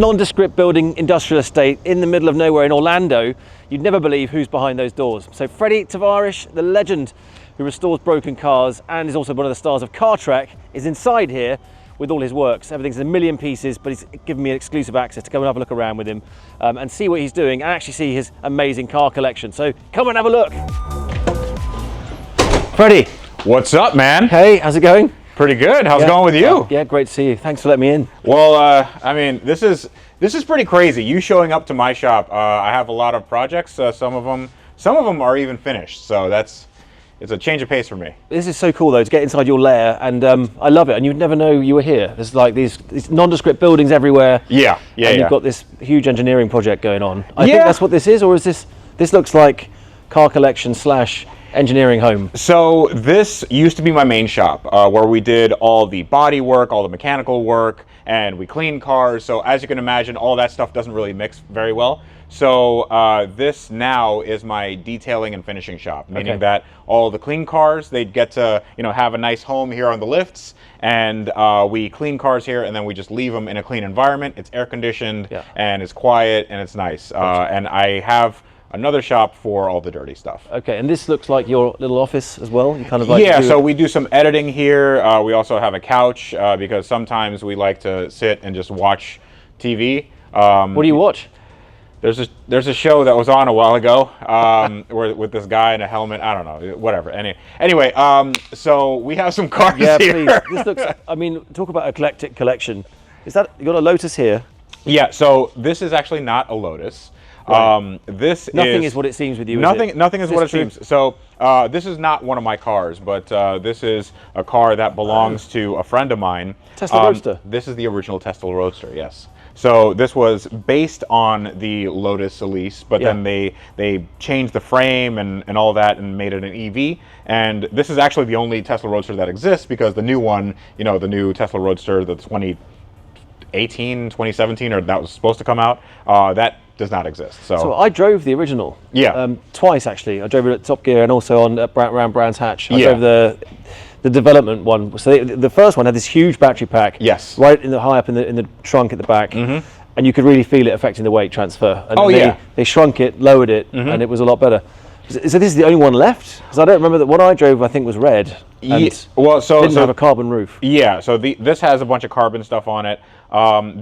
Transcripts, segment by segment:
nondescript building industrial estate in the middle of nowhere in Orlando. You'd never believe who's behind those doors. So Freddy Tavarish, the legend who restores broken cars and is also one of the stars of Car Trek, is inside here with all his works. Everything's in a million pieces, but he's given me an exclusive access to come and have a look around with him and see what he's doing and actually see his amazing car collection. So come and have a look. Freddy. What's up, man? Hey, how's it going? Pretty good. How's it going with you? Yeah, great to see you. Thanks for letting me in. Well, I mean, this is pretty crazy. You showing up to my shop. I have a lot of projects. Some of them are even finished. So it's a change of pace for me. This is so cool though, to get inside your lair, and I love it. And you'd never know you were here. There's like these nondescript buildings everywhere. Yeah. You've got this huge engineering project going on. I think that's what this is, or is this looks like car collection / engineering home? So this used to be my main shop where we did all the body work, all the mechanical work, and we cleaned cars. So as you can imagine, all that stuff doesn't really mix very well. So this now is my detailing and finishing shop, meaning that all the clean cars, they get to have a nice home here on the lifts, and we clean cars here, and then we just leave them in a clean environment. It's air conditioned, and it's quiet, and it's nice. And I have another shop for all the dirty stuff. Okay, and this looks like your little office as well? You kind of so we do some editing here. We also have a couch because sometimes we like to sit and just watch TV. What do you watch? There's a show that was on a while ago with this guy in a helmet. I don't know, whatever. Anyway, so we have some cars here. Please. This looks, I mean, talk about eclectic collection. Is that, you got a Lotus here? Yeah, so this is actually not a Lotus. Right. Nothing is what it seems with you. Nothing is what it seems. So this is not one of my cars, but this is a car that belongs to a friend of mine. Tesla Roadster. This is the original Tesla Roadster, yes. So this was based on the Lotus Elise, but then they changed the frame and all that and made it an EV. And this is actually the only Tesla Roadster that exists, because the new one, the new Tesla Roadster, the 2017, or that was supposed to come out, that does not exist. So I drove the original. Yeah. Twice actually. I drove it at Top Gear and also on around Brands Hatch. I drove the development one. So the first one had this huge battery pack. Yes. Right in the high up in the trunk at the back. Mm-hmm. And you could really feel it affecting the weight transfer. And they shrunk it, lowered it, and it was a lot better. So this is the only one left? Because I don't remember that one I drove, I think, was red. And well, so didn't have a carbon roof. Yeah. So this has a bunch of carbon stuff on it.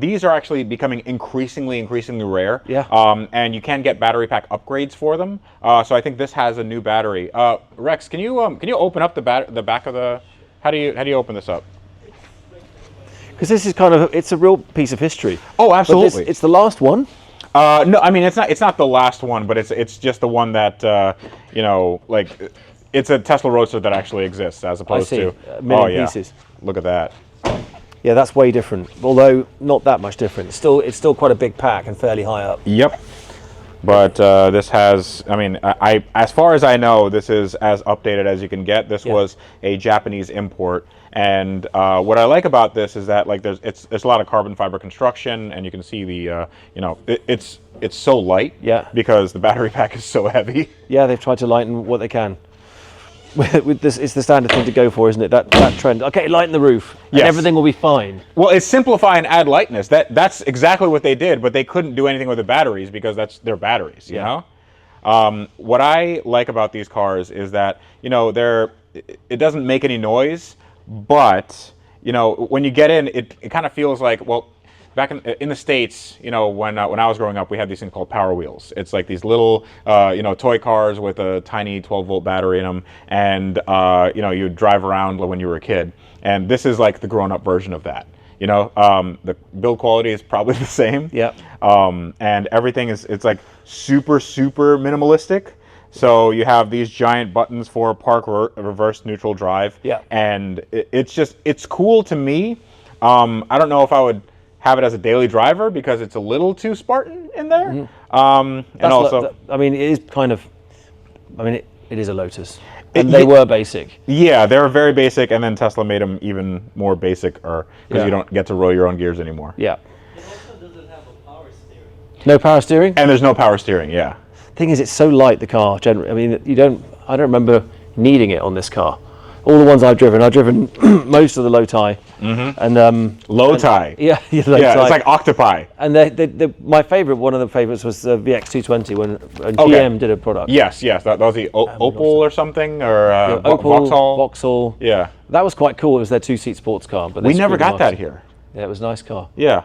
These are actually becoming increasingly rare. Yeah. And you can get battery pack upgrades for them. So I think this has a new battery. Rex, can you open up the back of the? How do you open this up? Because this is kind of it's a real piece of history. Oh, absolutely. It's the last one. No, I mean it's not the last one, but it's just the one that like it's a Tesla Roadster that actually exists as opposed to a million pieces. Look at that. Yeah, that's way different. Although not that much different. It's still quite a big pack and fairly high up. Yep. But this has, I mean, as far as I know, this is as updated as you can get. This was a Japanese import, and what I like about this is that like there's a lot of carbon fiber construction, and you can see the it's so light. Yeah. Because the battery pack is so heavy. Yeah, they've tried to lighten what they can. With this, it's the standard thing to go for, isn't it? That trend. Okay, lighten the roof, and everything will be fine. Well, it's simplify and add lightness. That's exactly what they did, but they couldn't do anything with the batteries because that's their batteries. You know. What I like about these cars is that it doesn't make any noise, but when you get in, it kind of feels like back in the States, when I was growing up, we had these things called Power Wheels. It's like these little, toy cars with a tiny 12-volt battery in them, and you drive around when you were a kid. And this is like the grown-up version of that. The build quality is probably the same. Yeah. And everything it's like super minimalistic. So you have these giant buttons for park, reverse, neutral, drive. Yeah. And it's cool to me. I don't know if I would have it as a daily driver because it's a little too Spartan in there. Mm-hmm. And also, I mean, it is kind of. I mean, it is a Lotus, and they were basic. Yeah, they were very basic, and then Tesla made them even more basic, because you don't get to roll your own gears anymore. Yeah. It also doesn't have a power steering. No power steering. And there's no power steering. Yeah. Thing is, it's so light, the car. Generally, I mean, I don't remember needing it on this car. all the ones I've driven most of the low tie. And Low tie. Yeah, low Yeah, tie. it's like octopi. And my favorite, one of the favorites was the VX220 when GM did a product. Yes, that was the Opal or something, or Opal, Vauxhall. Yeah. That was quite cool. It was their two-seat sports car. But We never got that here. Yeah, it was a nice car. Yeah.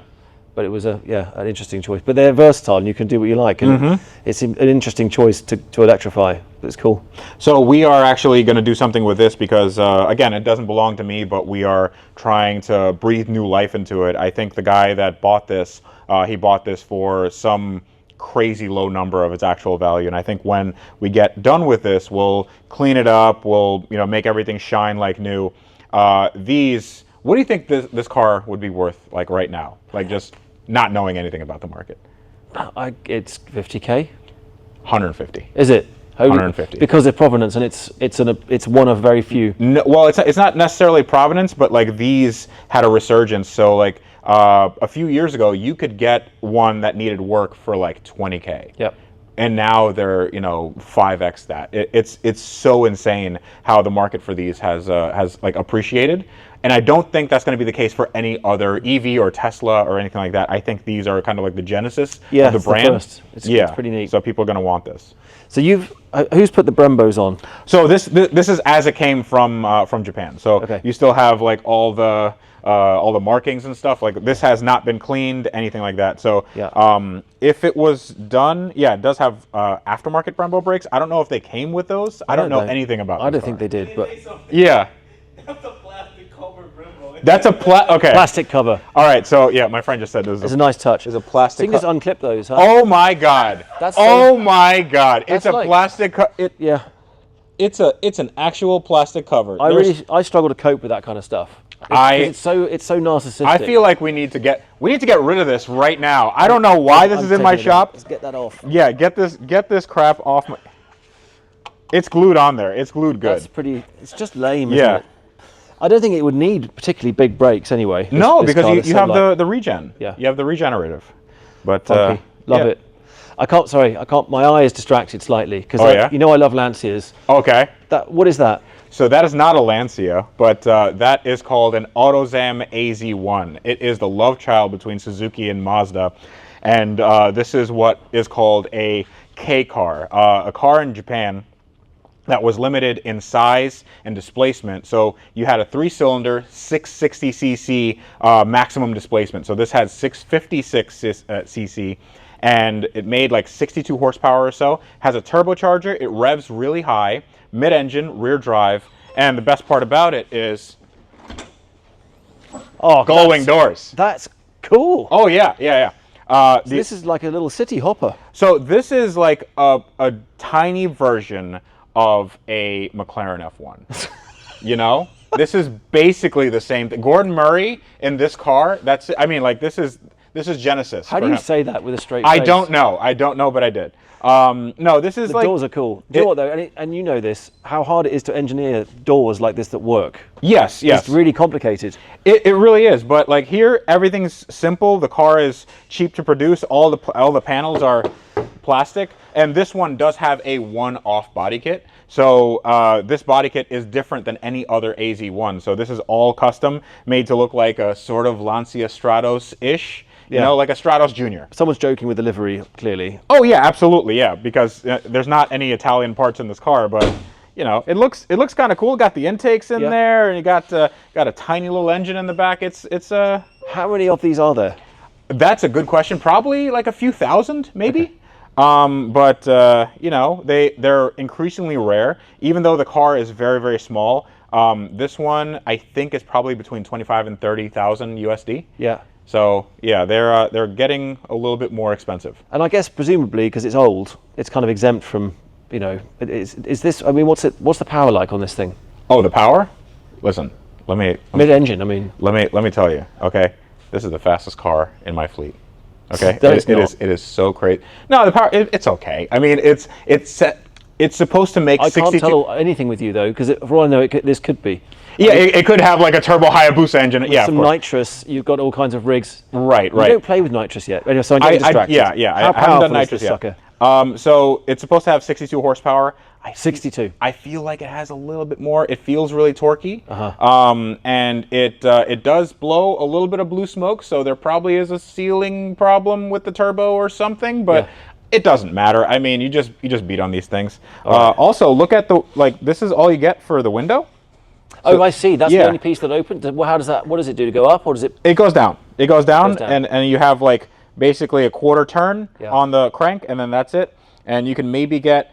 But it was an interesting choice. But they're versatile and you can do what you like. And it's an interesting choice to electrify. It's cool. So we are actually going to do something with this because, again, it doesn't belong to me, but we are trying to breathe new life into it. I think the guy that bought this, he bought this for some crazy low number of its actual value. And I think when we get done with this, we'll clean it up. We'll make everything shine like new. What do you think this car would be worth, like, right now? Like, just not knowing anything about the market. It's 50K. 150. Is it? 150. Because of provenance, and it's one of very few. No, well, it's not necessarily provenance, but like these had a resurgence. So like a few years ago, you could get one that needed work for like 20K. Yep. And now they're 5x that. It's so insane how the market for these has like appreciated. And I don't think that's going to be the case for any other EV or Tesla or anything like that. I think these are kind of like the genesis of the brand. First. It's pretty neat. So people are going to want this. So who's put the Brembos on? So this is as it came from Japan. So you still have like all the markings and stuff. Like this has not been cleaned, anything like that. So if it was done, it does have aftermarket Brembo brakes. I don't know if they came with those. I don't know anything about. I don't think they did, but yeah. That's a plastic cover Brembo. That's a plastic cover. All right, so yeah, my friend just said this. It's a nice touch. It's a plastic. So you can just unclip those. Huh? Oh my god! My god! It's a plastic. It's an actual plastic cover. I struggle to cope with that kind of stuff. It's so narcissistic. I feel like we need to get rid of this right now. I don't know why this is in my shop. Let's get that off. Yeah, get this crap off my. It's glued on there. It's glued good. That's pretty. It's just lame. Isn't it? I don't think it would need particularly big brakes anyway. Because you have the regen. Yeah. You have the regenerative. But love it. I can't. My eye is distracted slightly because I love Lancias. Okay. What is that? So that is not a Lancia, but that is called an Autozam AZ-1. It is the love child between Suzuki and Mazda, and this is what is called a K car, a car in Japan that was limited in size and displacement. So you had a 3-cylinder, 660cc maximum displacement. So this had 656cc, and it made like 62 horsepower or so. Has a turbocharger. It revs really high, mid-engine, rear drive, and the best part about it is gull-wing doors. That's cool. Oh yeah. This is like a little city hopper. So this is like a tiny version of a McLaren F1. This is basically the same thing. Gordon Murray in this car. This is Genesis. How do you say that with a straight face? I don't know, but I did. No, this is the doors are cool. Do you know what though? And you know this, how hard it is to engineer doors like this that work. Yes. It's really complicated. It really is, but like here, everything's simple. The car is cheap to produce. All the panels are plastic, and this one does have a one-off body kit. So this body kit is different than any other AZ-1. So this is all custom, made to look like a sort of Lancia Stratos-ish. Like a Stratos Junior. Someone's joking with the livery, clearly. Oh yeah, absolutely, yeah. Because there's not any Italian parts in this car, but it looks kind of cool. Got the intakes in there, and you got a tiny little engine in the back. It's How many of these are there? That's a good question. Probably like a few thousand, maybe. Okay. They're increasingly rare, even though the car is very, very small. This one I think is probably between 25 and 30,000 USD. Yeah. So yeah, they're getting a little bit more expensive. And I guess presumably because it's old, it's kind of exempt from, is this? I mean, what's the power like on this thing? Oh, the power? Listen, mid-engine. I mean, let me tell you. Okay, this is the fastest car in my fleet. Okay, it is so crazy. No, the power. It's okay. I mean, it's supposed to make. I 62. can't tell anything with you though, because for all I know, this could be. Yeah, it could have like a turbo Hayabusa engine. With some nitrous. You've got all kinds of rigs. Right. You don't play with nitrous yet. So I'm getting distracted. I haven't done nitrous yet. Sucker? So it's supposed to have 62 horsepower. 62. I feel like it has a little bit more. It feels really torquey. And it does blow a little bit of blue smoke, so there probably is a sealing problem with the turbo or something, but it doesn't matter. I mean, you just beat on these things. Also, look at this is all you get for the window. Oh, I see. That's the only piece that opened. Well, how does that? What does it do to go up, or does it? It goes down. It goes down, and you have like basically a quarter turn on the crank, and then that's it. And you can maybe get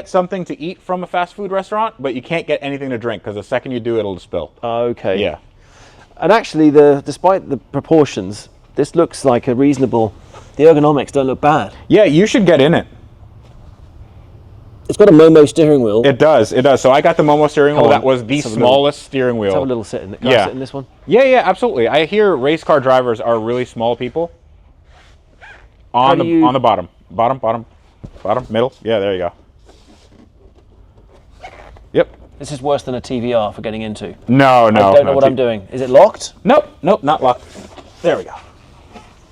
something to eat from a fast food restaurant, but you can't get anything to drink because the second you do, it'll spill. Okay. Yeah. And actually, despite the proportions, this looks like a reasonable. The ergonomics don't look bad. Yeah, you should get in it. It's got a Momo steering wheel. It does. It does. So I got the Momo steering wheel. That was the smallest steering wheel. Let's have a little sit in it. Can I sit in this one? Yeah, yeah, absolutely. I hear race car drivers are really small people. On the bottom, middle. Yeah, there you go. Yep. This is worse than a TVR for getting into. No. I don't know what I'm doing. Is it locked? Nope, not locked. There we go.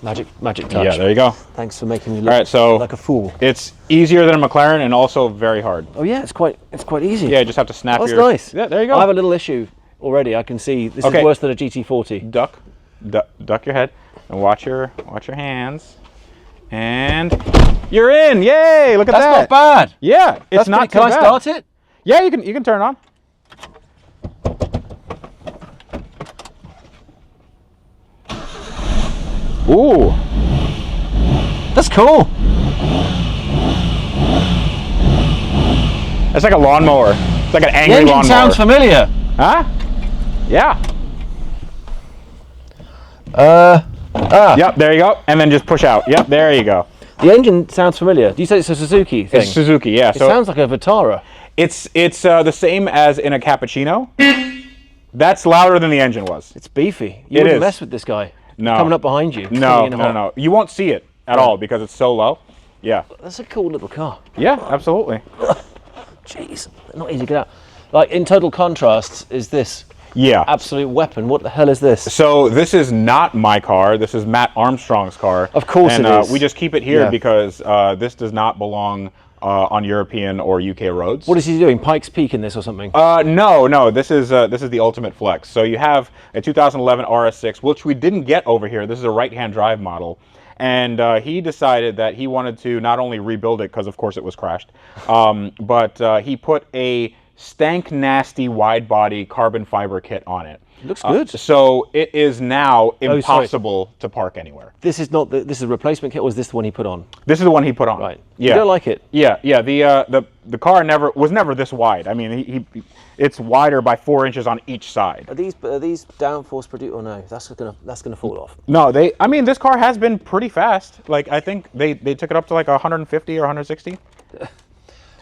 Magic touch. Yeah, there you go. Thanks for making me look like a fool. It's easier than a McLaren and also very hard. Oh yeah, it's quite easy. Yeah, you just have to snap That's nice. Yeah, there you go. I have a little issue already. I can see this is worse than a GT40. Duck your head and watch your hands. And you're in. Yay! Look at that. That's not bad. Yeah, it's not too bad. Can I start it? Yeah, you can turn it on. Ooh. That's cool. It's like a lawnmower. It's like an angry lawnmower. The engine lawnmower. sounds familiar. Huh? Yeah. Yep, there you go. And then just push out. Yep, there you go. The engine sounds familiar. Do you say it's a Suzuki thing? It's Suzuki, yeah. It sounds like a Vitara. It's the same as in a cappuccino. That's louder than the engine was. It's beefy. You wouldn't mess with this guy. No. Coming up behind you. No. You won't see it at all because it's so low. Yeah. That's a cool little car. Yeah, absolutely. Jeez, not easy to get out. Like, in total contrast is this. Yeah. Absolute weapon. What the hell is this? So this is not my car. This is Matt Armstrong's car. Of course it is. We just keep it here because this does not belong on European or UK roads. What is he doing? Pikes Peak in this or something? No. This is the ultimate flex. So you have a 2011 RS6, which we didn't get over here. This is a right-hand drive model. And he decided that he wanted to not only rebuild it, because of course it was crashed, but he put a stank nasty wide body carbon fiber kit on it. Looks good. So it is now impossible to park anywhere. This is not this is a replacement kit, or is this the one he put on? This is the one he put on. Right. Yeah. You don't like it? Yeah. The car was never this wide. I mean, it's wider by 4 inches on each side. Are these downforce produced? Oh no, that's gonna fall off. No, I mean, this car has been pretty fast. Like, I think they took it up to like 150 or 160.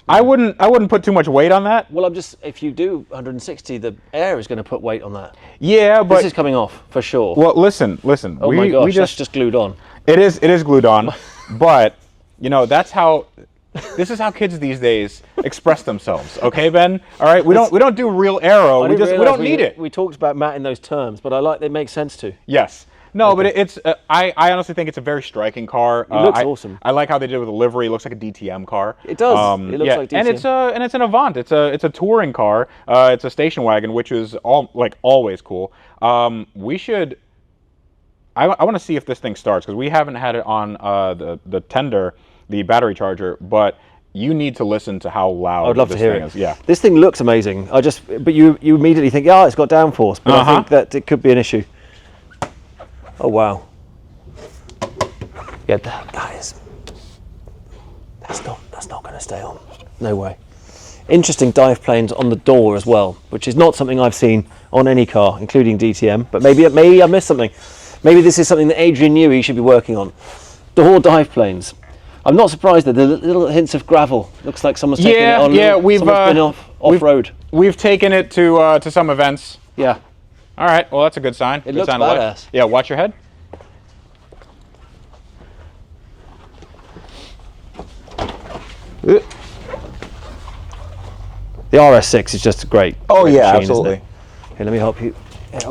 I wouldn't put too much weight on that. Well, if you do 160, the air is going to put weight on that. Yeah, but this is coming off for sure. Well, listen. Oh my gosh, that's just glued on. It is glued on, but this is how kids these days express themselves. Okay, Ben. All right, we don't do real aero. We don't need it. We talked about Matt in those terms, but it makes sense to. Yes. No, but it's. I honestly think it's a very striking car. It looks awesome. I like how they did it with the livery. It looks like a DTM car. It does. It looks like DTM. And it's an Avant. It's a touring car. It's a station wagon, which is always cool. We should. I want to see if this thing starts because we haven't had it on the tender, the battery charger, but. You need to listen to how loud I'd love to hear it. is. Yeah. This thing looks amazing. But you immediately think, it's got downforce, but I think that it could be an issue. Oh wow. Yeah, that's not going to stay on. No way. Interesting dive planes on the door as well, which is not something I've seen on any car, including DTM. But maybe I missed something. Maybe this is something that Adrian knew he should be working on. Door dive planes. I'm not surprised that the little hints of gravel. Looks like someone's taken it on. Yeah, someone's been off-road. We've taken it to some events. Yeah. All right. Well, that's a good sign. It looks badass. Yeah. Watch your head. The RS6 is just great. Oh yeah, machine, absolutely. Here, let me help you.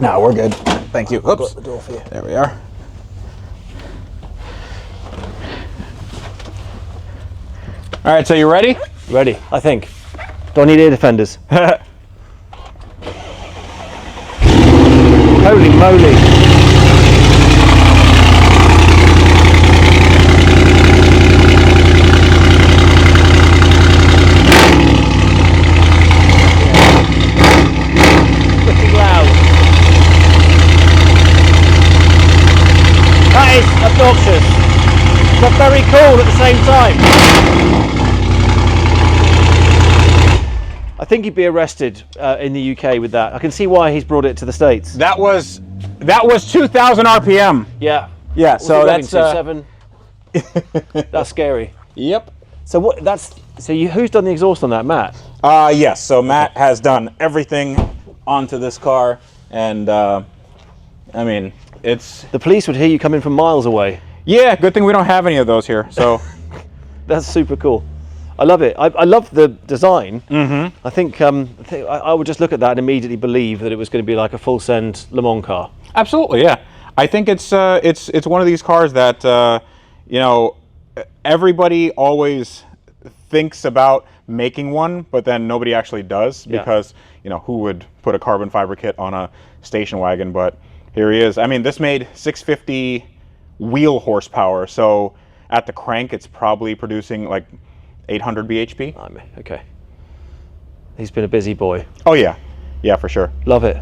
No, we're good. Thank you. I've got the door for you. There we are. All right, so you ready? Ready, I think. Do I need ear defenders? Holy moly. Freaking loud. That is obnoxious, but very cool at the same time. I think he'd be arrested in the UK with that. I can see why he's brought it to the States. That was 2,000 RPM. Yeah. Yeah, so that's 7. That's scary. Yep. So what? Who's done the exhaust on that, Matt? Yes. So Matt has done everything onto this car, and I mean, it's. The police would hear you coming from miles away. Yeah. Good thing we don't have any of those here. So. That's super cool. I love it. I love the design. Mm-hmm. I think I would just look at that and immediately believe that it was going to be like a full send Le Mans car. Absolutely, yeah. I think it's one of these cars that you know, everybody always thinks about making one, but then nobody actually does because you know, who would put a carbon fiber kit on a station wagon? But here he is. I mean, this made 650 wheel horsepower, so at the crank, it's probably producing like 800 bhp. Okay. He's been a busy boy. Oh yeah, yeah, for sure. Love it.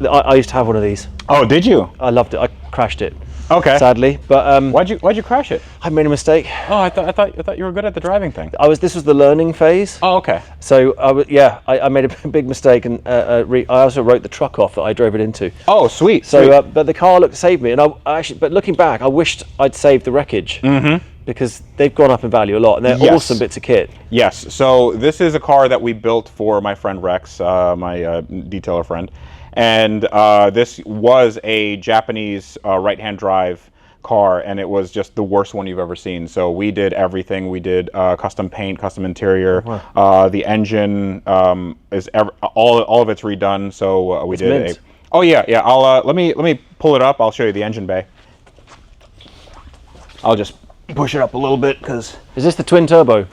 I used to have one of these. Oh, did you? I loved it. I crashed it. Okay. Sadly, but why'd you crash it? I made a mistake. Oh, I thought you were good at the driving thing. This was the learning phase. Oh, okay. So I made a big mistake, and I also wrote the truck off that I drove it into. Oh, sweet. So, sweet. but the car saved me, and I actually, but looking back, I wished I'd saved the wreckage. Mm-hmm. Because they've gone up in value a lot, and they're awesome bits of kit. Yes. So this is a car that we built for my friend Rex, my detailer friend, and this was a Japanese right-hand drive car, and it was just the worst one you've ever seen. So we did everything. We did custom paint, custom interior. Wow. The engine is all of it's redone. So we did mint. Oh yeah. I'll let me pull it up. I'll show you the engine bay. I'll just push it up a little bit because. Is this the twin turbo?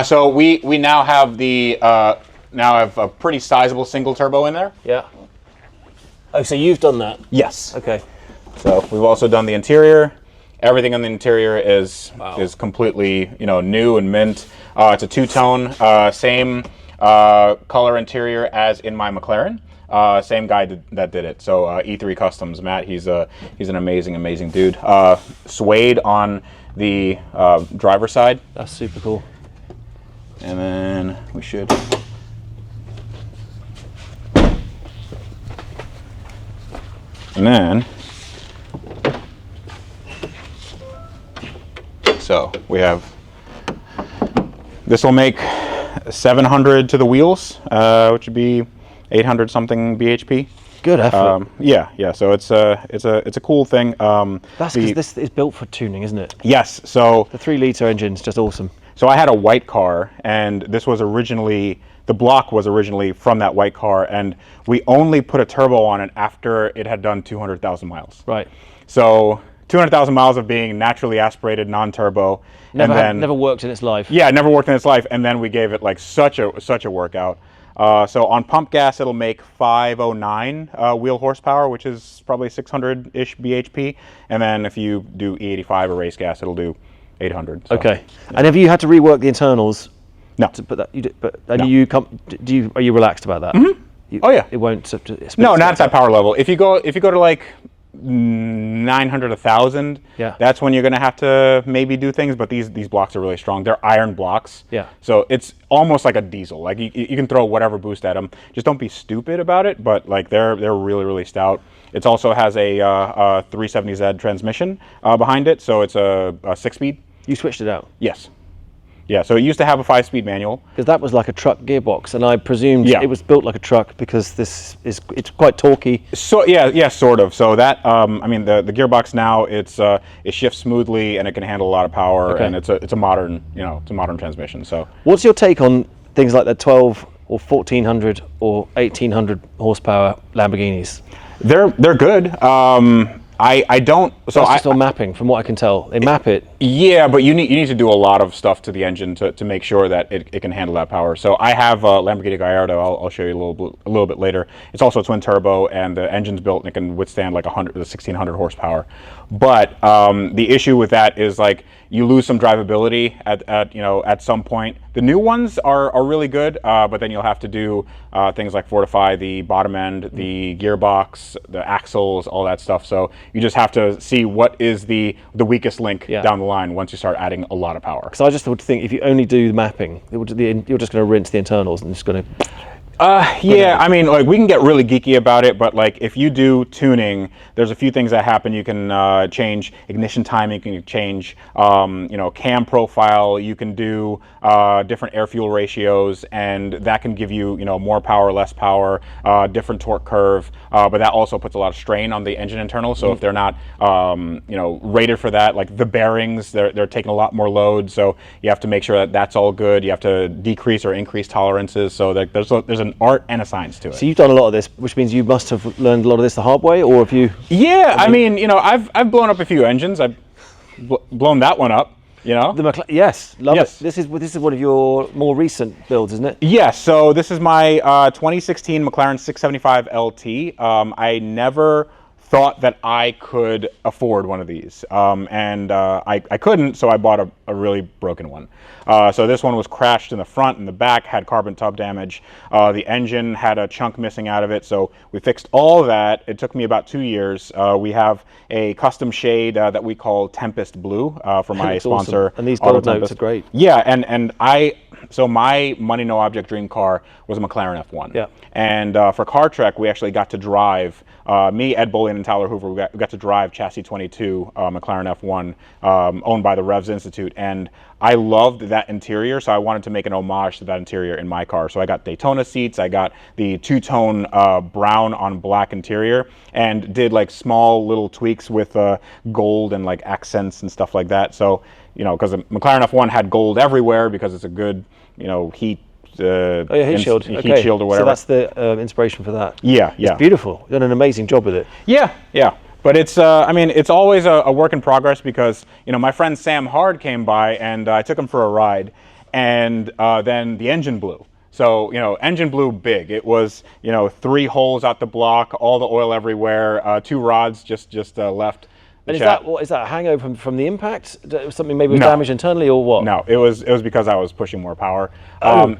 So we now have a pretty sizable single turbo in there. Yeah. Oh, so you've done that? Yes. Okay. So we've also done the interior. Everything on the interior is completely new and mint. It's a two-tone, same color interior as in my McLaren. Same guy that did it. So E3 Customs, Matt. He's an amazing dude. Suede on the driver's side. That's super cool. And then we should. And then. So we have. This will make 700 to the wheels, which would be 800 something bhp. Good effort. Yeah. So it's a cool thing. That's because this is built for tuning, isn't it? Yes. So the 3-litre engine's just awesome. So I had a white car, and this was originally the block was originally from that white car, and we only put a turbo on it after it had done 200,000 miles. Right. So 200,000 miles of being naturally aspirated, non-turbo, never worked in its life. Yeah, never worked in its life, and then we gave it like such a workout. So on pump gas, it'll make 509 wheel horsepower, which is probably 600-ish bhp. And then if you do E85 or race gas, it'll do 800. So. Okay. And have you had to rework the internals? No. To put that, No. Are you relaxed about that? Mm-hmm. Oh yeah. It won't. No, not at that power level. If you go to like 900, 1,000, that's when you're going to have to maybe do things. But these blocks are really strong. They're iron blocks. Yeah. So it's almost like a diesel. Like you can throw whatever boost at them. Just don't be stupid about it. But like they're really stout. It also has a 370Z transmission behind it. So it's a 6-speed. You switched it out? Yes. Yeah, so it used to have a 5-speed manual. Because that was like a truck gearbox, and I presumed it was built like a truck because it's quite torquey. So yeah, sort of. So that I mean the gearbox now it shifts smoothly and it can handle a lot of power, and it's a modern transmission. So what's your take on things like the 12 or 1400 or 1800 horsepower Lamborghinis? They're good. I don't. So That's just on mapping, from what I can tell. They map it. Yeah, but you need to do a lot of stuff to the engine to make sure that it can handle that power. So I have a Lamborghini Gallardo. I'll show you a little bit later. It's also a twin turbo, and the engine's built and it can withstand like 1600 horsepower. But the issue with that is like you lose some drivability at some point. The new ones are really good, but then you'll have to do things like fortify the bottom end, the gearbox, the axles, all that stuff. So you just have to see what is the weakest link down the line once you start adding a lot of power. Because I just would think if you only do the mapping, you're just going to rinse the internals and just going to. Yeah, I mean, like we can get really geeky about it, but like if you do tuning, there's a few things that happen. You can change ignition timing, you can change, cam profile. You can do different air fuel ratios, and that can give you, more power, less power, different torque curve. But that also puts a lot of strain on the engine internal. So if they're not, rated for that, like the bearings, they're taking a lot more load. So you have to make sure that that's all good. You have to decrease or increase tolerances. So that there's an art and a science to it. So you've done a lot of this, which means you must have learned a lot of this the hard way, or have you? Yeah, I mean, I've blown up a few engines. I've blown that one up. Yes, love it. This is one of your more recent builds, isn't it? Yes. So this is my 2016 McLaren 675 LT. I never thought that I could afford one of these, and I couldn't, so I bought a really broken one. So this one was crashed in the front and the back, had carbon tub damage. The engine had a chunk missing out of it, so we fixed all that. It took me about 2 years. We have a custom shade that we call Tempest Blue for my sponsor. Awesome. And these gold notes are great. Yeah, so my money no object dream car was a McLaren F1. Yeah. And for Car Trek, we actually got to drive, me, Ed Bullion, and Tyler Hoover, we got to drive Chassis 22 McLaren F1 owned by the Revs Institute. And I loved that interior, so I wanted to make an homage to that interior in my car. So I got Daytona seats, I got the two-tone brown on black interior, and did like small little tweaks with gold and like accents and stuff like that. So, because the McLaren F1 had gold everywhere because it's a good, heat heat shield. Heat shield or whatever. So that's the inspiration for that. Yeah. It's beautiful. You've done an amazing job with it. Yeah. But it's, it's always a work in progress because, my friend Sam Hard came by and I took him for a ride, and then the engine blew. So, engine blew big. It was, 3 holes out the block, all the oil everywhere, 2 rods just left. And is that a hangover from the impact? Something maybe was damaged internally, or what? No, it was because I was pushing more power.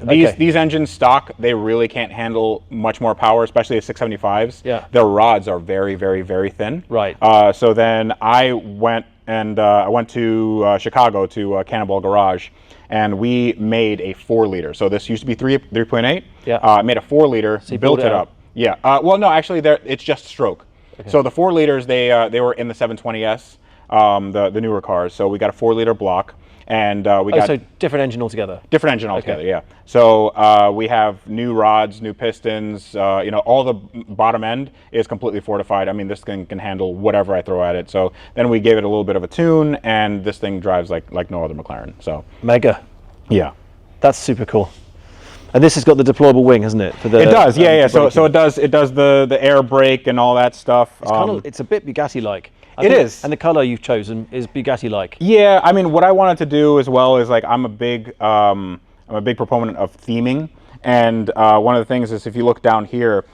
These engines stock, they really can't handle much more power, especially the 675s. Yeah. Their rods are very, very, very thin. Right. So then I went to Chicago to Cannonball Garage, and we made a 4-liter. So this used to be 3.8. Yeah. I made a 4-liter, so built it up. Yeah. Well, no, actually, it's just stroke. Okay. So the 4 liters, they were in the 720S, the newer cars. So we got a 4-liter block, and we got so different engine altogether. Different engine altogether, yeah. So we have new rods, new pistons. All the bottom end is completely fortified. I mean, this thing can handle whatever I throw at it. So then we gave it a little bit of a tune, and this thing drives like no other McLaren. So mega. Yeah, that's super cool. And this has got the deployable wing, hasn't it? It does, yeah. So it does the air brake and all that stuff. It's a bit Bugatti-like. It is. And the color you've chosen is Bugatti-like. Yeah, I mean, what I wanted to do as well is like I'm a big proponent of theming, and one of the things is if you look down here,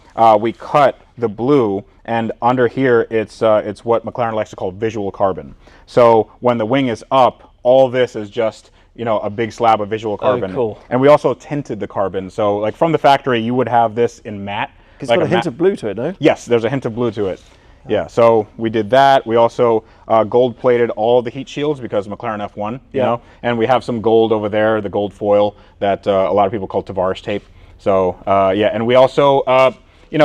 we cut the blue, and under here it's what McLaren likes to call visual carbon. So when the wing is up, all this is just a big slab of visual carbon. Oh, cool. And we also tinted the carbon. So like from the factory, you would have this in matte. It's got a hint of blue to it, no? Yes, there's a hint of blue to it. Yeah, so we did that. We also gold plated all the heat shields because McLaren F1, you know, and we have some gold over there, the gold foil that a lot of people call Tavaris tape. So and we also,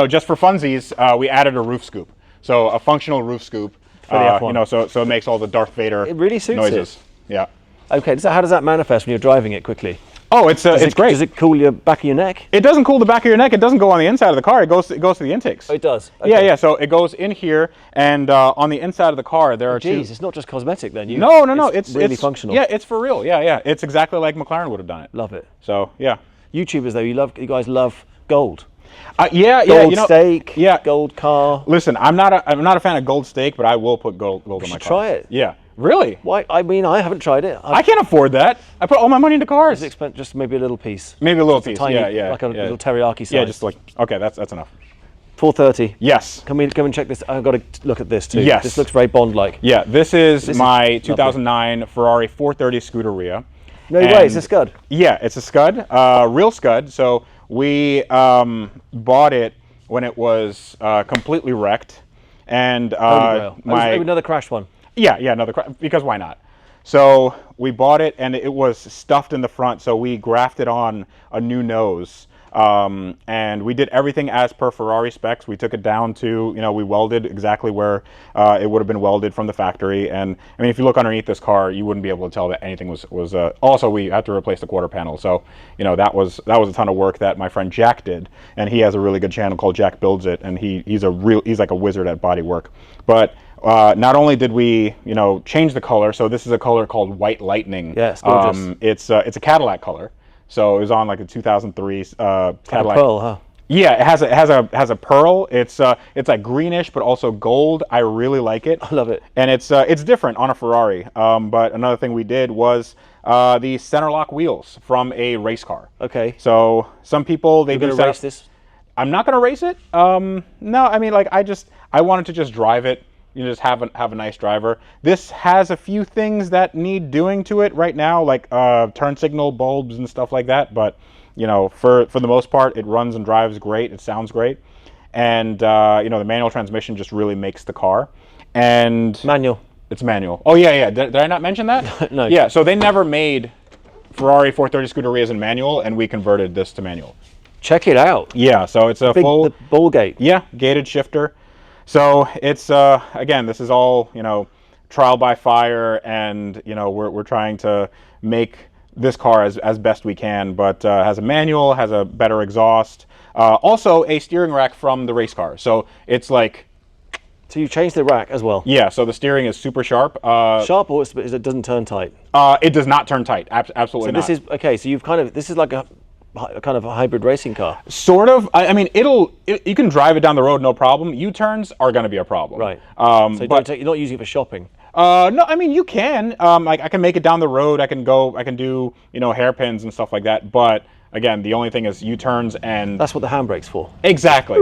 just for funsies, we added a roof scoop. So a functional roof scoop, for the F1. So it makes all the Darth Vader it really suits noises. It. Yeah. Okay, so how does that manifest when you're driving it quickly? Oh, it's great. Does it cool your back of your neck? It doesn't cool the back of your neck. It doesn't go on the inside of the car. It goes to the intakes. Oh, it does? Okay. Yeah. So it goes in here, and on the inside of the car there are two. Geez, it's not just cosmetic then. No. It's really functional. Yeah, it's for real. Yeah. It's exactly like McLaren would have done it. Love it. So yeah. YouTubers though, you guys love gold. Gold steak. Gold car. Listen, I'm not a fan of gold steak, but I will put gold on my car. Try it. Yeah. Really? Why? I mean, I haven't tried it. I can't afford that. I put all my money into cars. Just maybe a little piece. Maybe a little Just piece. tiny, yeah. Like a little teriyaki size. Yeah, just like, okay, that's enough. 430. Yes. Can we come and check this? I've got to look at this too. Yes. This looks very Bond-like. Yeah, this is my 2009 Ferrari 430 Scuderia. No way, it's a Scud. Yeah, it's a Scud, real Scud. So we bought it when it was completely wrecked. And another crashed one. Yeah, another crash, because why not? So we bought it and it was stuffed in the front, so we grafted on a new nose. And we did everything as per Ferrari specs. We took it down to, we welded exactly where it would have been welded from the factory. And I mean, if you look underneath this car, you wouldn't be able to tell that anything was also, we had to replace the quarter panel. So, that was a ton of work that my friend Jack did. And he has a really good channel called Jack Builds It. And he's like a wizard at body work. But not only did we, change the color, so this is a color called White Lightning. Yeah, it's gorgeous. It's a Cadillac color. So it was on like a 2003 Cadillac. Pearl, huh? Yeah, it has a pearl. It's like greenish, but also gold. I really like it. I love it. And it's different on a Ferrari. But another thing we did was the center lock wheels from a race car. Okay. So some people You're going to race this? I'm not going to race it. No, I mean, like I wanted to just drive it. Just have a nice driver. This has a few things that need doing to it right now, like turn signal bulbs and stuff like that. But for the most part, it runs and drives great. It sounds great, and the manual transmission just really makes the car. And Manual. It's manual. Oh yeah. Did I not mention that? No. Yeah. So they never made Ferrari 430 Scuderias in manual, and we converted this to manual. Check it out. Yeah. So it's a full the ball gate. Yeah, gated shifter. So it's again, this is all trial by fire, and we're trying to make this car as best we can, but has a manual, has a better exhaust, also a steering rack from the race car. So it's like, so you changed the rack as well. yeah. So the steering is super sharp. Sharp, or it doesn't turn tight. It does not turn tight. Absolutely not. So this is okay. So this is like a kind of a hybrid racing car. Sort of. I mean, you can drive it down the road, no problem. U-turns are going to be a problem. Right. So you're not using it for shopping. No, I mean, you can. Like I can make it down the road. I can do hairpins and stuff like that. But again, the only thing is U-turns, and That's what the handbrake's for. exactly.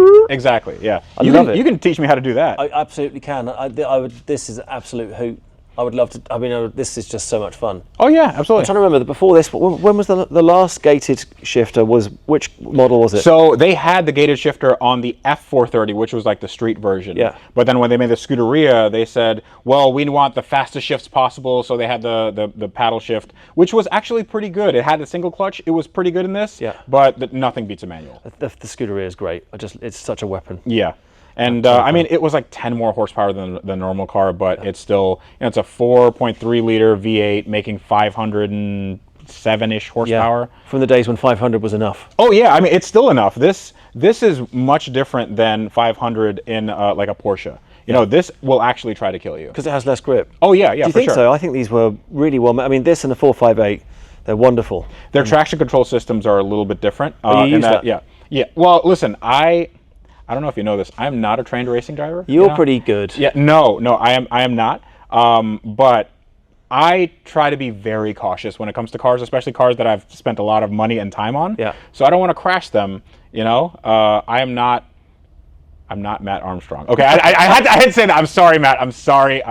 Yeah. I love it. You can teach me how to do that. I absolutely can. I would. This is an absolute hoot. I would love to. I mean, this is just so much fun. Oh yeah, absolutely. I'm trying to remember that before this. When was the last gated shifter? Which model was it? So they had the gated shifter on the F430, which was like the street version. Yeah. But then when they made the Scuderia, they said, well, we want the fastest shifts possible, so they had the paddle shift, which was actually pretty good. It had a single clutch. It was pretty good in this. Yeah. But nothing beats a manual. The Scuderia is great. It's such a weapon. Yeah. And I mean, it was like 10 more horsepower than the normal car, but it's still, it's a 4.3 liter V8 making 507-ish horsepower. Yeah. From the days when 500 was enough. Oh yeah, I mean, it's still enough. This is much different than 500 in like a Porsche. This will actually try to kill you. Because it has less grip. Oh yeah, Do you think sure. so? I think these were really well made. I mean, this and the 458, they're wonderful. Their traction control systems are a little bit different. You use that? Yeah. Well, listen, I don't know if you know this. I'm not a trained racing driver. You're pretty good. Yeah, no, I am not. But I try to be very cautious when it comes to cars, especially cars that I've spent a lot of money and time on. Yeah. So I don't want to crash them. I'm not Matt Armstrong. Okay, I had to say that. I'm sorry, Matt. I'm sorry.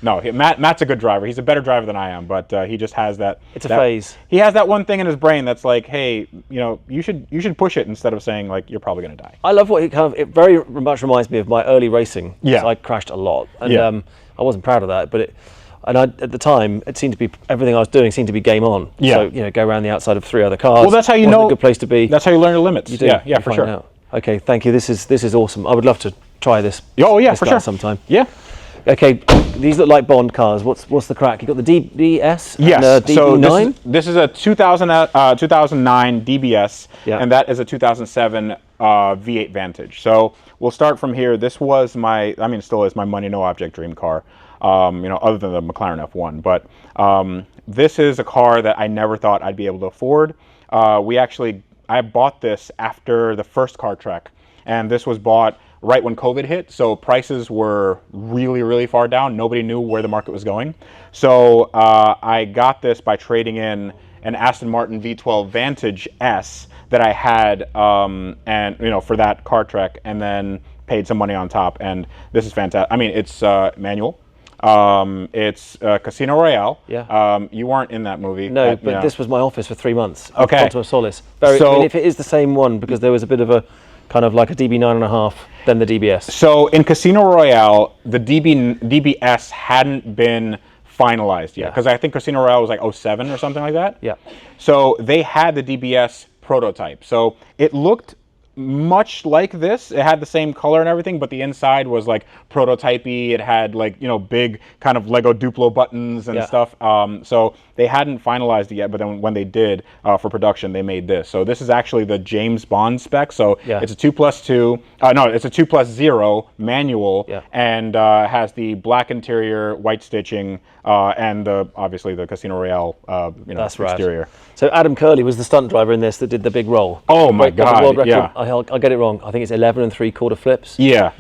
No, Matt's a good driver. He's a better driver than I am, but he just has that. It's a phase. He has that one thing in his brain that's like, hey, you should push it instead of saying like you're probably going to die. I love what it very much reminds me of my early racing. Yeah. I crashed a lot, and I wasn't proud of that, but at the time, it seemed to be everything I was doing seemed to be game on. Yeah. So go around the outside of 3 other cars. Well, that's how you Wasn't know a good place to be. That's how you learn your limits. You do. Yeah, You for find sure. out. Okay, thank you. This is awesome. I would love to try this. Oh yeah, this for guy sure. Sometime. Yeah. Okay, these look like Bond cars. What's the crack? You got the DBS Yes. and the So DB9. this is a 2009 DBS, Yeah. and that is a 2007 V8 Vantage. So we'll start from here. This was still is my money no object dream car. Other than the McLaren F1, but this is a car that I never thought I'd be able to afford. I bought this after the first car trek, and this was bought right when COVID hit, so prices were really, really far down. Nobody knew where the market was going. So I got this by trading in an Aston Martin V12 Vantage S that I had, and for that car trek, and then paid some money on top. And this is fantastic. I mean, it's manual. It's Casino Royale. Yeah. You weren't in that movie. No, but this was my office for 3 months. Okay. Quantum of Solace. I mean, if it is the same one, because there was a bit of a kind of like a DB9.5 than the DBS. So in Casino Royale, the DBS hadn't been finalized yet, because I think Casino Royale was like 07 or something like that. Yeah. So they had the DBS prototype. So it looked much like this. It had the same color and everything, but the inside was like prototypey. It had like, big kind of Lego Duplo buttons and stuff. So they hadn't finalized it yet, but then when they did for production, they made this. So this is actually the James Bond spec. So it's a 2+2, no, it's a 2+0 manual, and has the black interior, white stitching, and obviously the Casino Royale That's exterior. Rad. So Adam Curley was the stunt driver in this that did the big roll. Oh my God! World record, yeah, I'll get it wrong. I think it's 11 3/4 flips. Yeah.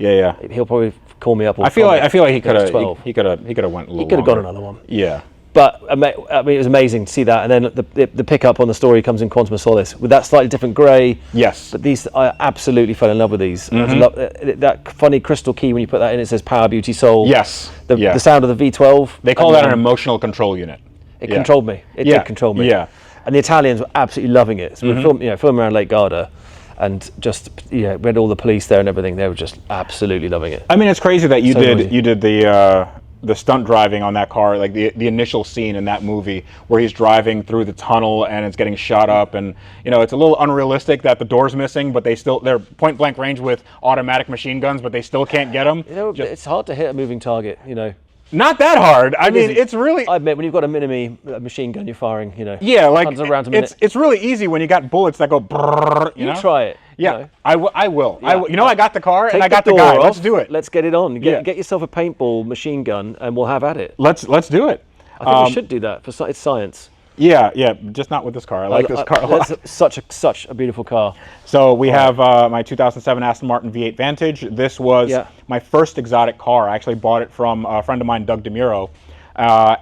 He'll probably call me up. I feel like he could have. He could have went a little. He could have got longer. another one. Yeah. But I mean, it was amazing to see that, and then the pickup on the story comes in Quantum of Solace with that slightly different grey. Yes. But these, I absolutely fell in love with these. That funny crystal key when you put that in, it says Power, Beauty, Soul. Yes. The sound of the V12. They call that an emotional control unit. It controlled me. It did control me. Yeah. And the Italians were absolutely loving it. So we filmed around Lake Garda, and just we had all the police there and everything. They were just absolutely loving it. I mean, it's crazy that you So noisy. did the stunt driving on that car, like the initial scene in that movie where he's driving through the tunnel and it's getting shot up, and it's a little unrealistic that the door's missing, but they're point blank range with automatic machine guns, but they still can't get them. It's hard to hit a moving target. Not that hard. I mean, it's really. I admit, when you've got a mini machine gun, you're firing. Yeah, like hundreds of rounds a minute. It's really easy when you got bullets that go. Brrr, you try it. Yeah, I will. Yeah. I got the car and I got the door guy. off. Let's do it. Let's get it on. Get yourself a paintball machine gun, and we'll have at it. Let's do it. I think we should do that. It's science. Yeah, just not with this car. I like this car a lot. It's such a beautiful car. So we have my 2007 Aston Martin V8 Vantage. This was my first exotic car. I actually bought it from a friend of mine, Doug DeMuro,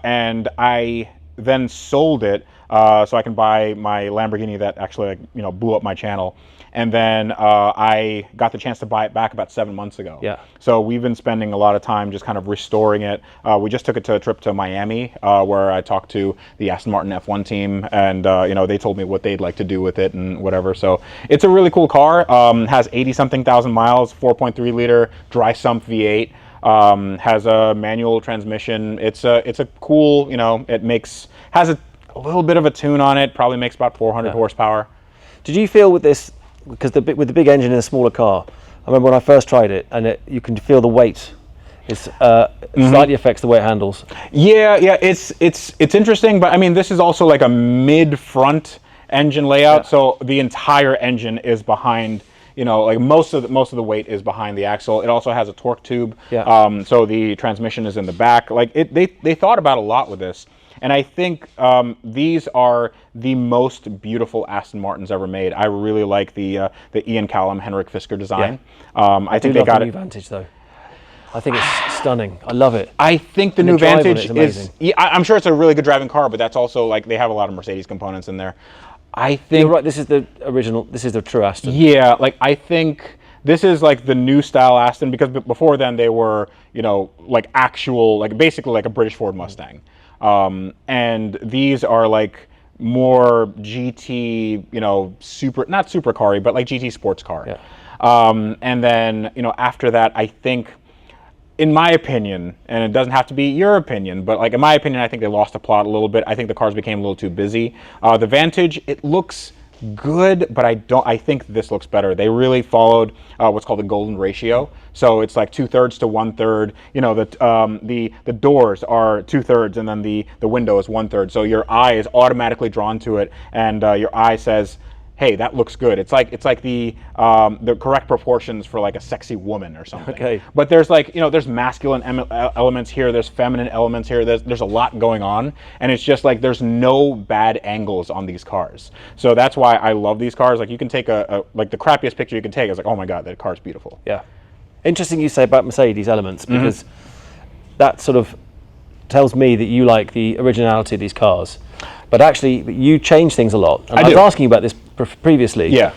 and I then sold it so I can buy my Lamborghini that actually blew up my channel. And then I got the chance to buy it back about 7 months ago. Yeah. So we've been spending a lot of time just kind of restoring it. We just took it to a trip to Miami where I talked to the Aston Martin F1 team, and they told me what they'd like to do with it and whatever. So it's a really cool car. Has 80-something thousand miles, 4.3 liter dry sump V8. Has a manual transmission. It's a cool. It has a little bit of a tune on it. Probably makes about 400 horsepower. Did you feel with this? Because with the big engine in a smaller car, I remember when I first tried it, and you can feel the weight. It slightly affects the way it handles. Yeah, it's interesting, but I mean, this is also like a mid-front engine layout, so the entire engine is behind. Like most of the weight is behind the axle. It also has a torque tube, so the transmission is in the back. Like they thought about a lot with this. And I think these are the most beautiful Aston Martins ever made. I really like the Ian Callum, Henrik Fisker design. I think they got the new Vantage though. I think it's stunning. I love it. I think the new Vantage is. I'm sure it's a really good driving car, but that's also like they have a lot of Mercedes components in there. I think you're right. This is the original. This is the true Aston. Yeah, like I think this is like the new style Aston, because before then they were like actual, like basically like a British Ford Mustang. And these are like more GT, not supercar-y, but like GT sports car. Yeah. And then, after that, I think, in my opinion, and it doesn't have to be your opinion, but like in my opinion, I think they lost the plot a little bit. I think the cars became a little too busy. The Vantage, it looks good, but I think this looks better. They really followed what's called the golden ratio. So it's like 2/3 to 1/3. The doors are 2/3, and then the window is 1/3. So your eye is automatically drawn to it, and your eye says, "Hey, that looks good." It's like the correct proportions for like a sexy woman or something. Okay. But there's there's masculine elements here, there's feminine elements here. There's a lot going on, and it's just like there's no bad angles on these cars. So that's why I love these cars. Like you can take like the crappiest picture you can take. It's like, oh my god, that car's beautiful. Yeah. Interesting you say about Mercedes elements, because that sort of tells me that you like the originality of these cars, but actually you change things a lot. And I was asking you about this previously. Yeah.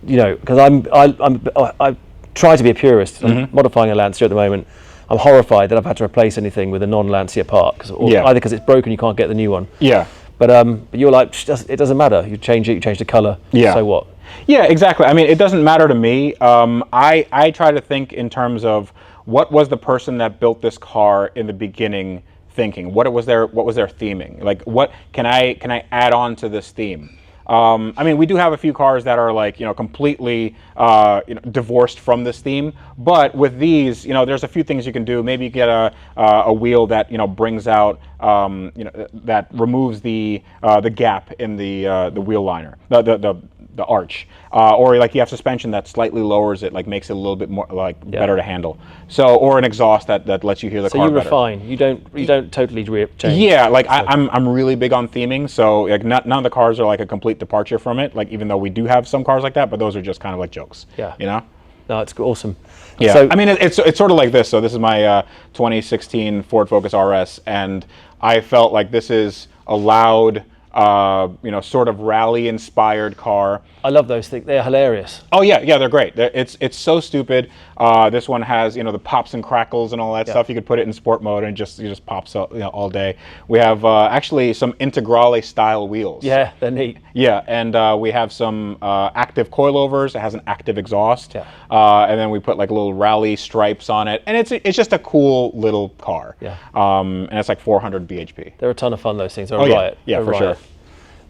You know, because I try to be a purist. I'm modifying a Lancia at the moment. I'm horrified that I've had to replace anything with a non-Lancia part, either because it's broken, you can't get the new one. Yeah. But you're like, it doesn't matter. You change it, you change the color. Yeah. So what? Yeah, exactly. I mean, it doesn't matter to me. I try to think in terms of what was the person that built this car in the beginning thinking. What was their theming? Like, what can I add on to this theme? I mean, we do have a few cars that are like, completely divorced from this theme. But with these, there's a few things you can do. Maybe you get a wheel that brings out, that removes the gap in the wheel liner, the arch, or like you have suspension that slightly lowers it, like makes it a little bit more better to handle. So, or an exhaust that lets you hear the car better. So you refine. You don't totally change. Yeah, like I'm really big on theming. So like none of the cars are like a complete departure from it. Like even though we do have some cars like that, but those are just kind of like jokes. Yeah. No, it's awesome. Yeah. So, I mean, it's sort of like this. So this is my 2016 Ford Focus RS, and I felt like this is a loud, sort of rally-inspired car. I love those things. They're hilarious. Oh yeah, they're great. It's so stupid. This one has the pops and crackles and all that stuff. You could put it in sport mode and it just pops up all day. We have actually some Integrale style wheels. Yeah, they're neat. Yeah, and we have some active coilovers. It has an active exhaust. Yeah. And then we put like little rally stripes on it, and it's just a cool little car. Yeah. And it's like 400 bhp. They're a ton of fun. Those things. They're Oh a yeah, riot. yeah, They're a for sure. riot.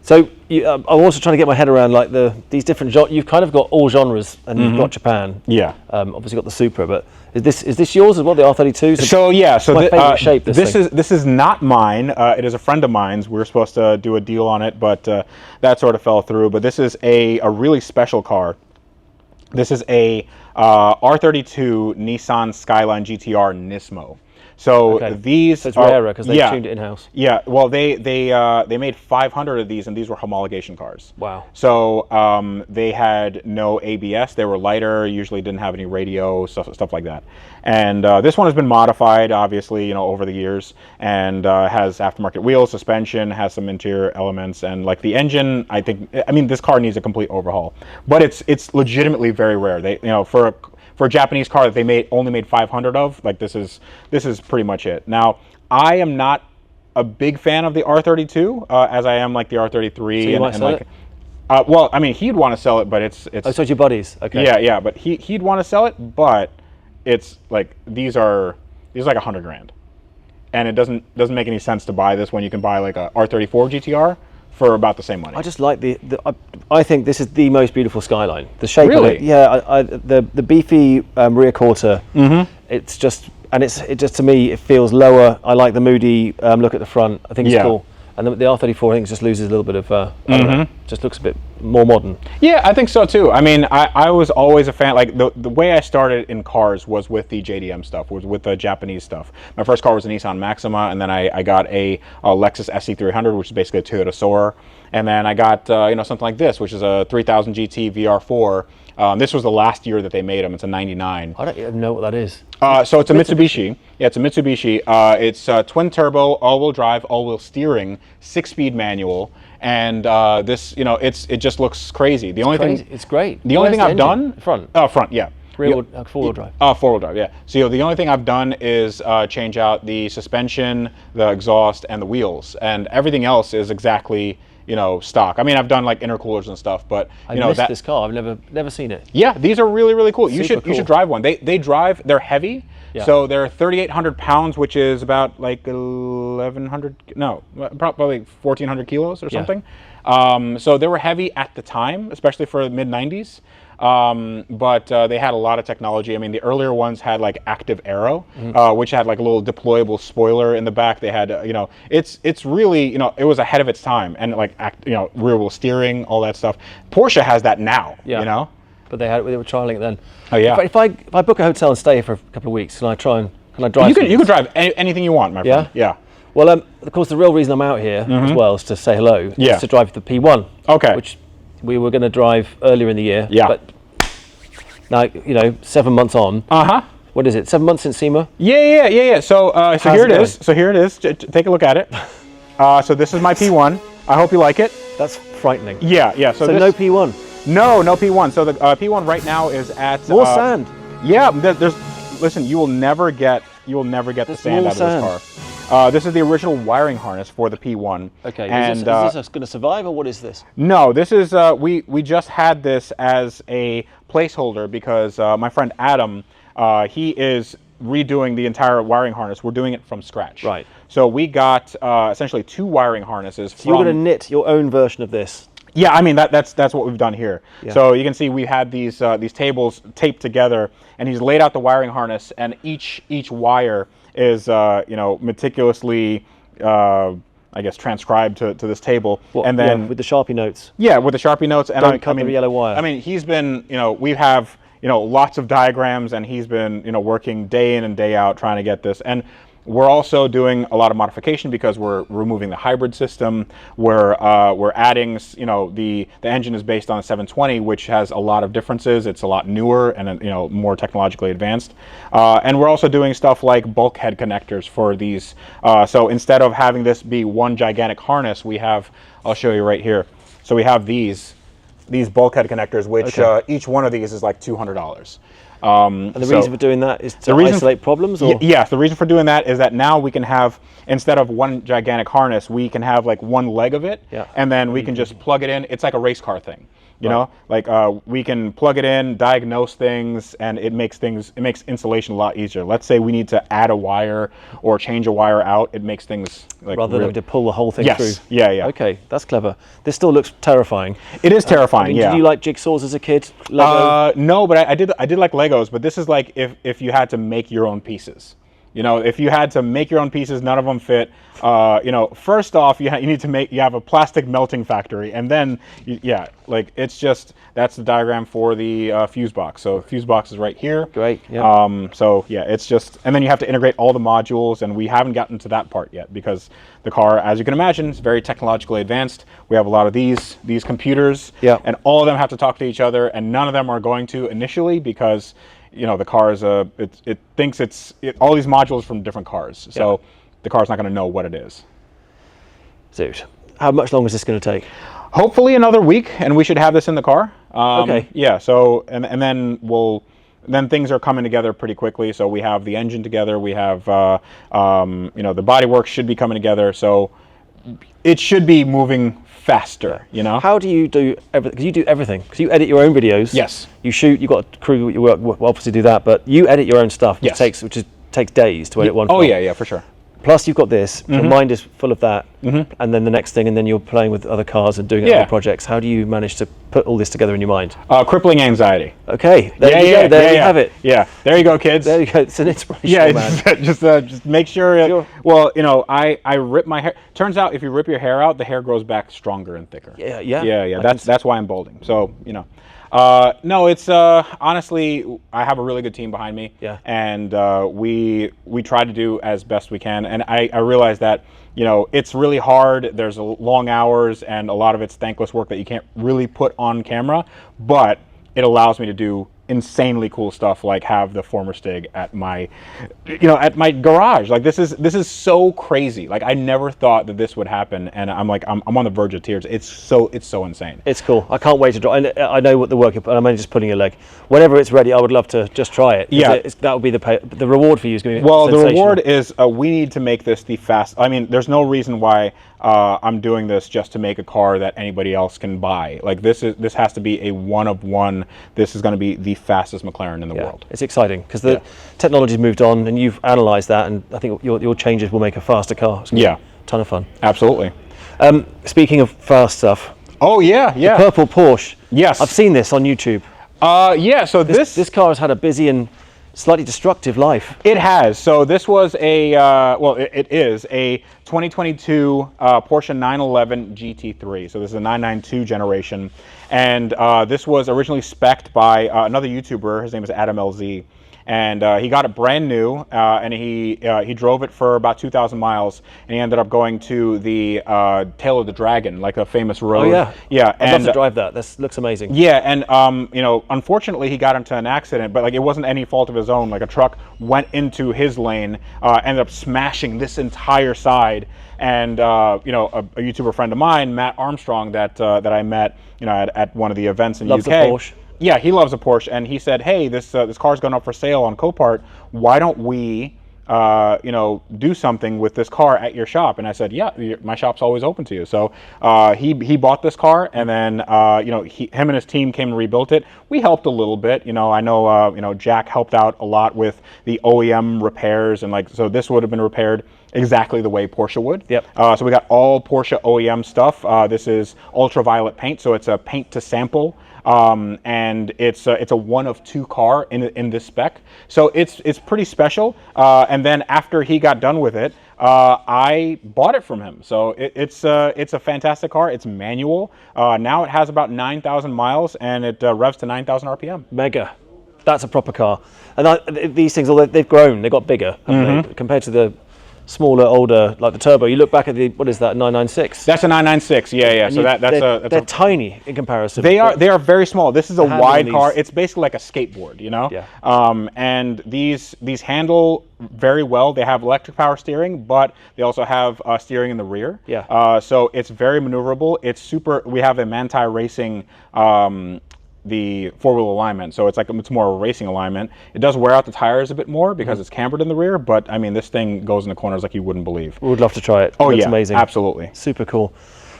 So I'm also trying to get my head around like these different genres. You've kind of got all genres, and you've got Japan. Yeah. Obviously got the Supra, but is this yours as well? The R32? So yeah, so my favorite shape. This is not mine. It is a friend of mine's. We were supposed to do a deal on it, but that sort of fell through. But this is a really special car. This is a R32 Nissan Skyline GTR Nismo. So these it's rarer because they tuned it in-house. Yeah, well they made 500 of these, and these were homologation cars. Wow. So they had no ABS. They were lighter. Usually didn't have any radio stuff like that. And this one has been modified, obviously, over the years, and has aftermarket wheels, suspension, has some interior elements, and like the engine. I mean, this car needs a complete overhaul. But it's legitimately very rare. They for a Japanese car that they only made 500 of, like this is pretty much it. Now, I am not a big fan of the R32 as I am like the R33. So you might sell it? Well, I mean, he'd want to sell it, but it's. Oh, so it's your buddies. Okay. Yeah, but he'd want to sell it, but it's like these are like $100,000, and it doesn't make any sense to buy this when you can buy like a R34 GTR for about the same money. I just like I think this is the most beautiful Skyline. The shape Really? of it. Yeah, the beefy rear quarter. It's just, and it just to me it feels lower. I like the moody look at the front. I think it's cool. And the R34 I think just loses a little bit of I don't know, just looks a bit more modern. Yeah, I think so too. I mean, I was always a fan. Like the way I started in cars was with the JDM stuff, was with the Japanese stuff. My first car was a Nissan Maxima, and then I got a Lexus SC300, which is basically a Toyota Soarer, and then I got something like this, which is a 3000 GT VR4. This was the last year that they made them. It's a 99. I don't even know what that is. So it's a Mitsubishi. Yeah, it's a Mitsubishi. It's twin turbo, all-wheel drive, all-wheel steering, 6-speed manual, and this, it just looks crazy. The only thing, it's great. The only thing I've done, front, yeah. Four-wheel drive. Four-wheel drive, yeah. So the only thing I've done is change out the suspension, the exhaust, and the wheels, and everything else is exactly stock. I mean, I've done like intercoolers and stuff, but I missed this car. I've never seen it. Yeah, these are really, really cool. You should drive one. They drive. They're heavy. Yeah. So they're 3,800 pounds, which is about like 1,100. No, probably 1,400 kilos or something. So they were heavy at the time, especially for the mid 90s. But they had a lot of technology. I mean, the earlier ones had like active aero, which had like a little deployable spoiler in the back. They had, it's really, it was ahead of its time, and like, rear wheel steering, all that stuff. Porsche has that now, But they were trialing it then. Oh yeah. If I book a hotel and stay for a couple of weeks, can I drive? You can drive anything you want, my friend. Yeah. Well, of course, the real reason I'm out here as well is to say hello. Yeah. Is to drive the P1. Okay. Which we were going to drive earlier in the year. Yeah. But now, 7 months on. What is it? 7 months since SEMA? Yeah. So so here it is. So here it is. Take a look at it. So this is my P1. I hope you like it. That's frightening. Yeah. So no P1. No P1. So the P1 right now is at more sand. Yeah, listen, you will never get the sand out of this car. This is the original wiring harness for the P1. Okay, and is this going to survive, or what is this? No, this is we just had this as a placeholder because my friend Adam, he is redoing the entire wiring harness. We're doing it from scratch. Right. So we got essentially 2 wiring harnesses. So you're going to knit your own version of this. Yeah, I mean that's what we've done here. Yeah. So you can see we had these tables taped together, and he's laid out the wiring harness, and each wire is meticulously I guess transcribed to this table, and then with the Sharpie notes. Yeah, with the Sharpie notes, and Don't cut the yellow wire. I mean, he's been we have lots of diagrams, and he's been working day in and day out trying to get this. And we're also doing a lot of modification because we're removing the hybrid system. We're adding, the engine is based on a 720, which has a lot of differences. It's a lot newer and more technologically advanced. And we're also doing stuff like bulkhead connectors for these. So instead of having this be one gigantic harness, we have, I'll show you right here. So we have these bulkhead connectors, which each one of these is like $200. And the reason for doing that is to isolate problems? Or? Yes, the reason for doing that is that now we can have, instead of one gigantic harness, we can have like one leg of it, and then we can just plug it in. It's like a race car thing, you know? Like we can plug it in, diagnose things, and it makes installation a lot easier. Let's say we need to add a wire or change a wire out, it makes things like rather than to pull the whole thing through. Yeah. Okay, that's clever. This still looks terrifying. It is terrifying. Did you like jigsaws as a kid? Lego? No, but I did like Legos. But this is like if you had to make your own pieces. If you had to make your own pieces, none of them fit. First off, you need to you have a plastic melting factory, and then it's just that's the diagram for the fuse box. So fuse box is right here. Great. Yeah. So yeah, it's just, and then you have to integrate all the modules, and we haven't gotten to that part yet because the car, as you can imagine, is very technologically advanced. We have a lot of these computers, and all of them have to talk to each other, and none of them are going to initially because the car is it thinks all these modules from different cars, so the car's not going to know what it is. Dude, how much longer is this going to take? Hopefully another week, and we should have this in the car. Okay. Yeah. So and then things are coming together pretty quickly. So we have the engine together. We have the bodywork should be coming together. So it should be moving faster. How do you do everything? Because you do everything. Because you edit your own videos. Yes. You shoot. You've got a crew. You work. Will obviously do that, but you edit your own stuff, which takes days to edit one. Oh yeah, for sure. Plus, you've got this. Your mind is full of that, and then the next thing, and then you're playing with other cars and doing other projects. How do you manage to put all this together in your mind? Crippling anxiety. Okay, there you go. There you have it. Yeah, there you go, kids. There you go. It's an inspiration. Yeah, man. just make sure. Well, I rip my hair. Turns out, if you rip your hair out, the hair grows back stronger and thicker. Yeah. That's why I'm balding. So no, it's honestly, I have a really good team behind me. Yeah. And we try to do as best we can. And I realize that it's really hard. There's long hours, and a lot of it's thankless work that you can't really put on camera. But it allows me to do insanely cool stuff, like have the former Stig at my garage. Like this is so crazy. Like I never thought that this would happen, and I'm on the verge of tears. It's so insane. It's cool. I can't wait to draw. I know what the work is, but I'm only just putting a leg. Whenever it's ready, I would love to just try it. Yeah, that would be the reward for you is going to be the reward is we need to make this the fast. I mean, there's no reason why I'm doing this just to make a car that anybody else can buy. Like this has to be a one of one. This is going to be the fastest McLaren in the world. It's exciting because the technology's moved on, and you've analysed that, and I think your changes will make a faster car. It's a ton of fun. Absolutely. Speaking of fast stuff. Oh yeah. The purple Porsche. Yes. I've seen this on YouTube. So this car has had a busy and slightly destructive life. It has. So this was it is a 2022 Porsche 911 GT3. So this is a 992 generation, and this was originally spec'd by another YouTuber. His name is Adam LZ, and he got it brand new, and he drove it for about 2,000 miles, and he ended up going to the Tail of the Dragon, like a famous road. Oh yeah, yeah. I'd love to drive that. That looks amazing. Yeah, and you know, unfortunately, he got into an accident, but like it wasn't any fault of his own. Like a truck went into his lane, ended up smashing this entire side. And you know, a YouTuber friend of mine, Matt Armstrong, that I met, you know, at one of the events in Loves UK. a Porsche. Yeah, he loves a Porsche, and he said, "Hey, this car's going up for sale on Copart. Why don't we, you know, do something with this car at your shop?" And I said, "Yeah, my shop's always open to you." So he bought this car, and then you know, him and his team came and rebuilt it. We helped a little bit, you know. I know you know, Jack helped out a lot with the OEM repairs, and like, so this would have been repaired exactly the way Porsche would. Yep. So we got all Porsche OEM stuff. This is ultraviolet paint, so it's a paint to sample. And it's a one of two car in this spec, so it's pretty special. And then after he got done with it, I bought it from him. So it's a fantastic car. It's manual. Now it has about 9,000 miles, and it revs to 9,000 RPM. Mega. That's a proper car. And these things, although they've grown, they've got bigger, haven't they, compared to the smaller, older, like the turbo. You look back at the, what is that, 996? That's a 996. Yeah, yeah. So they're tiny in comparison. They are very small. This is a wide car. these- It's basically like a skateboard, you know. Yeah. And these handle very well. They have electric power steering, but they also have steering in the rear. Yeah. So it's very maneuverable. It's super. We have a Manti Racing. The four-wheel alignment, so it's more of a racing alignment. It does wear out the tires a bit more because it's cambered in the rear, but I mean, this thing goes in the corners like you wouldn't believe. We would love to try it. Oh Looks yeah, amazing. absolutely. Super cool.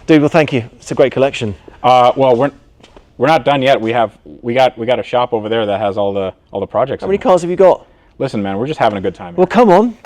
Dude, well, thank you. It's a great collection. Well, we're not done yet. We got a shop over there that has all the projects. How many cars have you got? Listen, man, we're just having a good time. Well, come on.